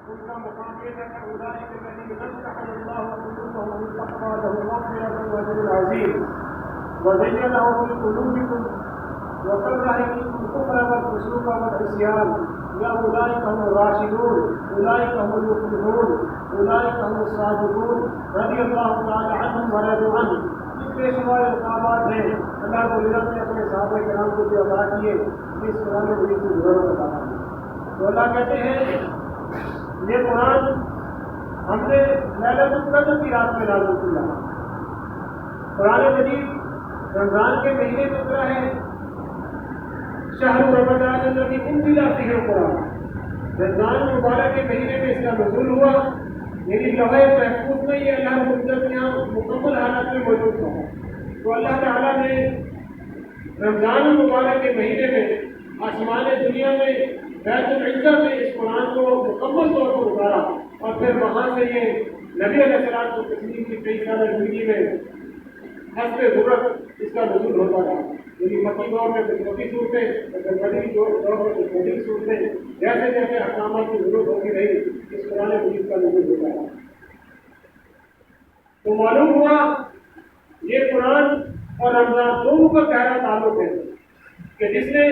ان کا مقام یہ ہے کہ اولئک الذین فتح اللہ قلوبهم للتقوى لهم مغفرة واجر عظیم وزینہ فی قلوبکم وکرہ الیکم الکفر والفسوق والعصیان اولئک هم الراشدون اولئک هم المفلحون اولئک هم الصادقون رضی اللہ تعالی عنہم ورضوا عنہ. بے شمار مقامات ہیں اللہ کو نے اپنے صحابہ کرام کو جو عطا کیے اس قرآن مجید کی ضرورت عطا کی. تو اللہ کہتے ہیں یہ قرآن ہم نے لیلۃ القدر کی رات میں نازل کیا. قرآن مجید رمضان کے مہینے میں اترا ہے. شہر رمضان الذی انزل فیہ القرآن. رمضان مبارک کے مہینے میں اس کا نزول ہوا. یعنی لوح محفوظ میں یہ اللہ رب العزت کے یہاں مکمل حالت میں موجود تھا. تو اللہ تعالیٰ نے رمضان المبارک کے مہینے میں آسمان دنیا میں بیت العزہ میں اس قرآن کو مکمل طور پر اتارا اور پھر وہاں سے یہ نبی علیہ السلام کو تسلیم کی کئی سالہ زندگی میں حسب ضرورت اس کا نزول ہوتا رہا. یعنی مکی دور میں چھوٹی صورتیں اور بڑی دور میں چھوٹی صورتیں جیسے جیسے احکامات کی ضرورت ہوتی رہی اس قرآن مجید کا نزول ہوتا رہا. تو معلوم ہوا یہ قرآن اور رمضان دونوں کا گہرا تعلق ہے کہ جس نے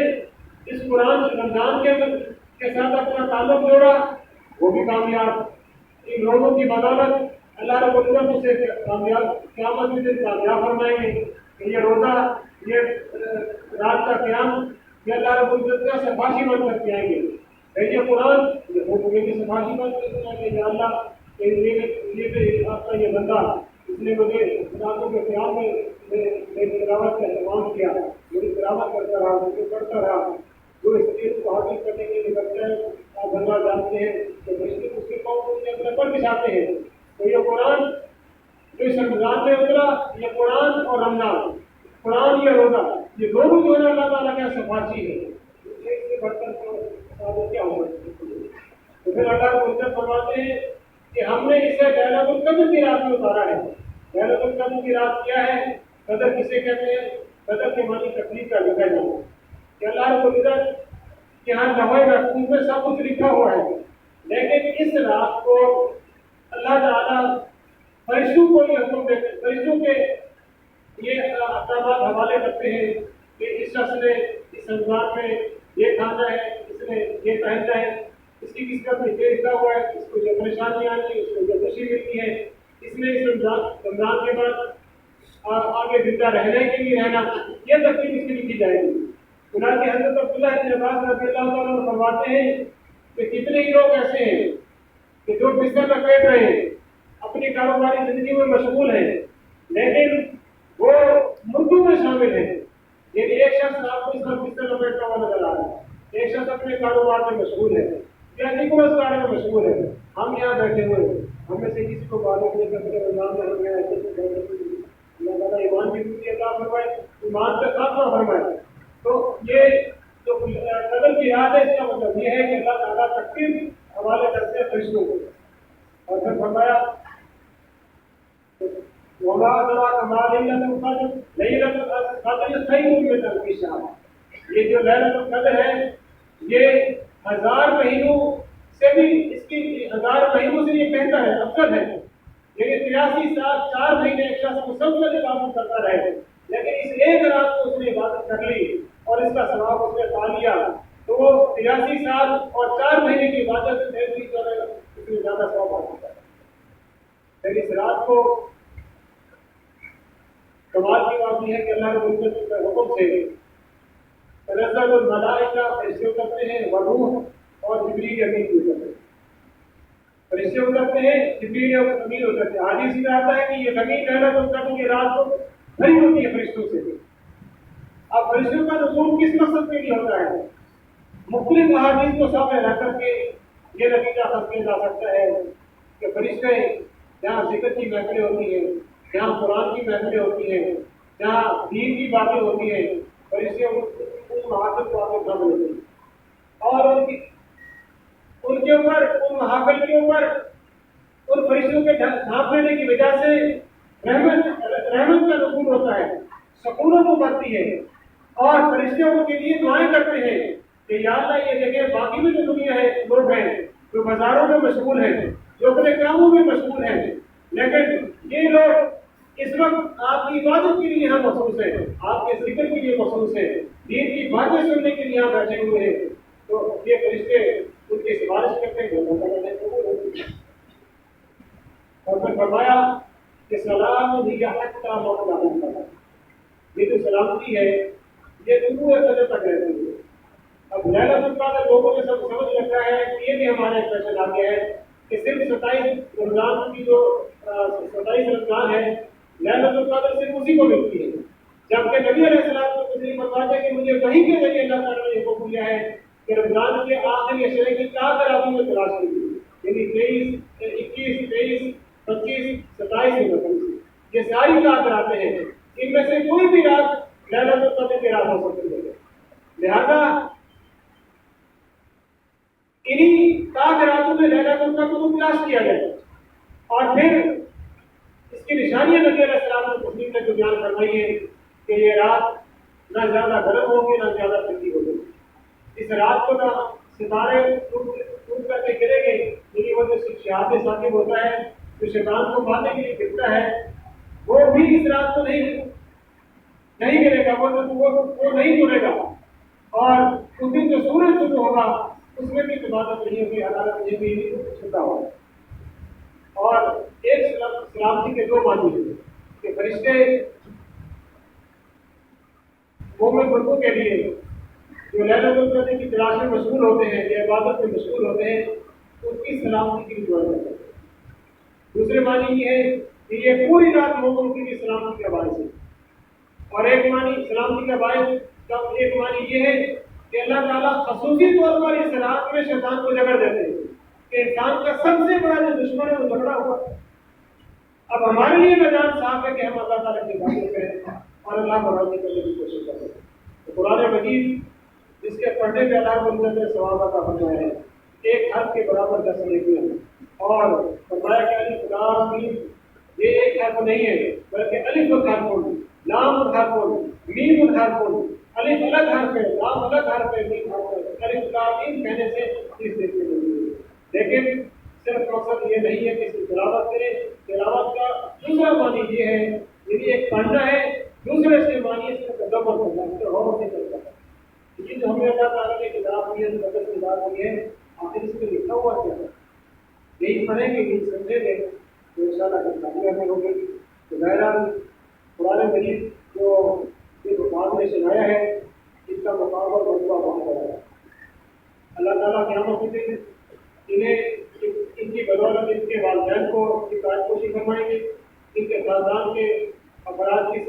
اس قرآن رمضان کے ساتھ اپنا تعلق جوڑا وہ بھی کامیاب. ان لوگوں کی بدولت اللہ رب العزت اسے کامیاب قیامت کے دن کامیاب فرمائیں گے کہ یہ روزہ یہ رات کا قیام یہ اللہ رب العزت کا سفارشی بن کر کے آئیں گے. یہ قرآن یہ بھی سفارشی بن کر کے آئیں گے یا اللہ یہ آپ کا یہ بندہ اس نے مجھے راتوں کے قیام میں میری تلاوت کا اہتمام کیا میری تلاوت کرتا رہا مجھے پڑھتا رہا جو اس چیز کو حاصل کرنے کے لیے کرتے ہیں آپ بندہ جانتے ہیں کہ اس کے قوم کو اپنے پر بچھاتے ہیں. تو یہ قرآن جو اس رمضان میں اترا یہ قرآن اور رمضان قرآن یا روزہ یہ دونوں جو ہے اللہ تعالیٰ کا سفارشی ہے. ایک سے بڑھ کر کیا ہوگا. تو پھر اللہ کو عزت فرماتے ہیں کہ ہم نے اسے لیلۃ القدر کی رات میں اتارا ہے. لیلۃ القدر کی رات کیا ہے؟ قدر کسے کہتے ہیں؟ قدر کے معنی تقدیر کا لکھا جانا کہ اللہ رب العزت یہاں لوح محفوظ میں سب کچھ لکھا ہوا ہے لیکن اس رات کو اللہ تعالیٰ فرشتوں کو یہ حکم دیتے ہیں فرشتوں کے یہ احکامات حوالے کرتے ہیں کہ اس شخص نے اس رمضان میں یہ کھانا ہے اس نے یہ پہننا ہے اس کی قسمت میں یہ لکھا ہوا ہے اس کو یہ پریشانی آتی ہے اس کو یہ خوشی ملتی ہے اس نے اس رمضان کے بعد آگے زندہ رہنے کے لیے رہنا یہ تکلیف اس کی لکھی جائے گی. چنانچہ حضرت عبداللہ بن عباس رضی اللہ تعالیٰ عنہ فرماتے ہیں کہ کتنے ہی لوگ ایسے ہیں کہ جو بستر لپیٹ رہے ہیں اپنی کاروباری زندگی میں مشغول ہیں لیکن وہ مردوں میں شامل ہیں. یعنی ایک شخص آپ کو اس وقت بستر لپیٹتا ہوا نظر آ رہا ہے ایک شخص اپنے کاروبار میں مشغول ہے یا نکولس کار میں مشغول ہے. ہم یہاں بیٹھے ہوئے ہیں ہم میں سے کسی کو معلوم نہیں کہ رمضان میں ہم ایسے اللہ تعالیٰ ایمان کی دوسری عطا فرمائے ایمان کا خاتمہ فرمائے. تو یہ جو قدر کی یاد ہے اس کا مطلب یہ ہے کہ اللہ تعالیٰ تقدیر حوالے کرتے ہیں فرشتوں کو. اور پھر فرمایا وما أدراك ما ليلة القدر ليلة القدر خير من ألف شهر. یہ جو لیلۃ القدر ہے یہ 1000 مہینوں سے بھی اس کی 1000 مہینوں سے یہ بہتر ہے افضل ہے. یعنی 83 سال 4 مہینے ایک شخص مسلسل عبادت کرتا رہے لیکن اس ایک رات کو اس نے عبادت کر لی اور اس کا ثواب اس نے پا لیا تو وہ 83 سال اور 4 مہینے کی عبادت سے اس نے زیادہ ثواب حاصل کیا. لیکن اس رات کو کمال کی بات یہ ہے کہ اللہ رب العزت کے حکم سے تنزل الملائکہ فرشتے اترتے ہیں والروح اور جبریل امین اترتے ہیں. فرشتے اترتے ہیں جبریل امین اترتے ہیں. حدیث میں آتا ہے کہ یہ زمین لیلۃ القدر کی رات کو بھری ہوتی ہے فرشتوں سے. اب فرشتوں کا نزول کس مقصد کے لیے ہوتا ہے؟ مختلف احادیث کو سامنے رکھ کر کے یہ نتیجہ حاصل کیا جا سکتا ہے کہ فرشتے جہاں ذکر کی محفلیں ہوتی ہیں جہاں قرآن کی محفلیں ہوتی ہیں جہاں دین کی باتیں ہوتی ہیں فرشتے ان محافل کو آگے بڑھ لیتے ہیں اور ان کے اوپر ان محافل کے اوپر ان فرشتوں کے ڈھانپ لینے کی وجہ سے رحمت کا نزول ہوتا ہے سکونت کو بڑھتی ہے اور فرشتے ان کے لیے دعائیں کرتے ہیں کہ یا اللہ یہ دیکھیں باقی میں جو دنیا ہے لوگ ہیں جو بازاروں میں مشغول ہیں، جو اپنے کاموں میں مشغول ہیں، لیکن یہ لوگ اس وقت آپ کی عبادت کے لیے یہاں مخصوص ہیں، آپ کے ذکر کے لیے مخصوص ہیں، دین کی باتیں سننے کے لیے یہاں بیٹھے ہوئے ہیں، تو یہ فرشتے ان کی سفارش کرتے ہیں اور پھر فرمایا کہ سلام بھی حتی مطلع، یہ جو سلامتی ہے یہ طلوع فجر تک رہتی ہے۔ اب لیلۃ القدر لوگوں نے سب سمجھ رکھا ہے کہ یہ بھی ہمارا ایک فیشن آ گیا ہے کہ صرف 27 رمضان کی جو 27 رمضان ہے لیلۃ القدر صرف اسی کو ملتی ہے، جبکہ نبی علیہ السلام کو تسلیم فرماتے ہیں کہ مجھے وحی کے ذریعے اللہ تعالیٰ نے یہ حکم دیا ہے کہ رمضان کے آخری عشرے کی 4 راتوں میں تلاش کیجیے، یعنی 23 21 23 25 27 29، یہ ساری رات راتیں ہیں، ان میں سے کوئی بھی رات لیلۃ القدر کی رات ہو سکتی ہے، لہذا انہی 7 راتوں میں لیلۃ القدر کو تلاش کیا جائے، اور پھر اس کی نشانیاں نبی علیہ السلام نے تسلیم نے جو بیان فرمائی ہے کہ یہ رات نہ زیادہ گرم ہوگی نہ زیادہ ٹھنڈی ہوگی، اس رات کو نہ ستارے ٹوٹ کر کے گریں گے، جنہیں وجہ سے شہاب ثاقب ہوتا ہے جو شیطان کو مارنے کے لیے گرتا ہے، وہ بھی اس رات کو نہیں گرے گا، وہ نہیں ٹوٹے گا، اور اس دن جو سورج شروع ہوگا اس میں بھی عبادت نہیں ہوگی، عدالت نہیں بھی چھٹا ہوگا۔ اور ایک سلامتی کے 2 معنی ہیں کہ فرشتے مومن بندوں کے لیے جو لیلۃ القدر کی تلاش میں مشغول ہوتے ہیں یا عبادت میں مشغول ہوتے ہیں ان کی سلامتی کی دعا کرتے ہیں۔ دوسرے معنی یہ ہے کہ یہ پوری رات مومن کی سلامتی کا باعث ہے، اور ایک معنی سلامتی کا باعث ایک معنی یہ ہے کہ اللہ تعالیٰ خصوصی طور پر اس رات میں شیطان کو جگڑ دیتے ہیں کہ انسان کا سب سے بڑا جو دشمن ہے وہ جھگڑا ہوا ہے۔ اب ہمارے لیے میدان صاف ہے کہ ہم اللہ تعالیٰ کی عبادت کریں اور اللہ کو راضی کرنے کی کوشش کریں۔ تو قرآن مجید جس کے پڑھنے پہ اللہ رب العزت نے ثواب عطا فرمایا ہے، ایک حرف کے برابر 10 نیکیاں ہیں، اور فرمایا کہ الف لام میم یہ ایک حرف نہیں ہے بلکہ الف حرف، لام حرف، میم حرف، الف الگ حرف ہے، لام الگ حرف ہے، میم حرف ہے، الف لام میم کہنے سے 30 نیکیاں ملتی ہیں۔ لیکن صرف مقصد یہ نہیں ہے کہ اس کی تلاوت کریں، تلاوت کا دوسرا معنی یہ ہے، یعنی ایک پڑھنا ہے، دوسرے سے معنی اس کا تدبر کرنا ہے، غور سے کرنا ہے۔ یہ جو ہمیں اللہ تعالیٰ نے کتاب دی ہے، مقدس کتاب دی ہے، آخر اس میں لکھا ہوا کیا ہے؟ یہی پڑھیں گے، یہی سمجھیں گے تو انشاءاللہ کامیابی ہوگی۔ تو بہرحال قرآن مجید جو یہ بخار نے سنایا ہے اس کا مقابلہ بہت بہت بڑا ہے۔ اللہ تعالیٰ قیامت کے دن انہیں ان کی بدولت ان کے والدین کو تاج پوشی فرمائیں گے، ان کے خاندان کے افراد کی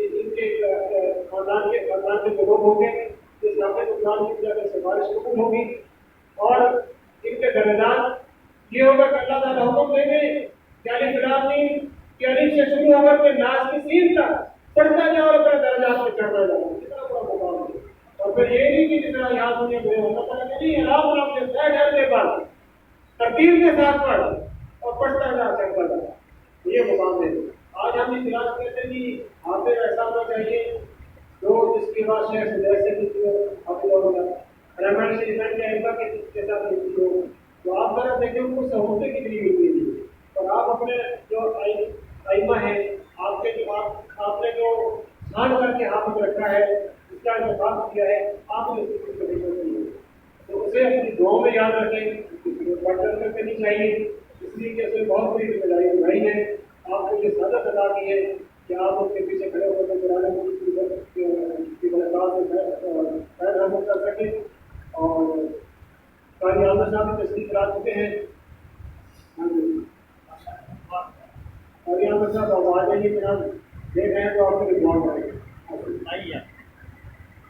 ان کے خاندان کے جو لوگ ہوں گے اس نامے اسلام کی وجہ سے سفارش قبول ہوگی، اور ان کے درمیان یہ ہوگا کہ اللہ تعالیٰ حکم دیں گے کہ الف لام میم کہ الف سے شروع ہو کر کے ناس کی سین تک پڑھتا جاؤ اور اپنے درجات پہ چڑھتا جاؤ، کتنا بڑا مقام ہے۔ اور پھر یہ نہیں کہ جتنا یاد ہونے میں اللہ تعالیٰ نے نہیں آرام آرام سے ڈر کے بعد ترتیب کے ساتھ پڑھ اور پڑھتا جا چڑھتا جا، یہ مقام ہے۔ آج ہم اس علاج کرتے ہیں آپ پہ ایسا ہونا چاہیے جو جس کے بعد شہر جیسے رحمان سے کے ساتھ لکھتی ہو تو آپ ذرا دیکھیں ان کو سہولتیں کتنی ملتی تھی، اور آپ اپنے جو ائمہ ہیں آپ کے جو آپ نے جو چھان کر کے ہاتھ میں رکھا ہے اس کا انتخاب کیا ہے، آپ نے تو اسے اپنی دعاؤں میں یاد رکھیں، پڑھ کر کرنی چاہیے، اس لیے کہ اسے بہت بڑی ذمہ داری اٹھائی ہے، آپ کو یہ سعادت ادا کی ہے کہ آپ اس کے پیچھے کھڑے ہو کر قرآن کی ملاقات میں خیر حاصل کر سکیں۔ اور قاری عامر صاحب تشریف لا چکے ہیں، قاری عامر صاحب آپ آ جائیے، پھر ہم دیکھ رہے ہیں تو آپ کو دعا کریں گے۔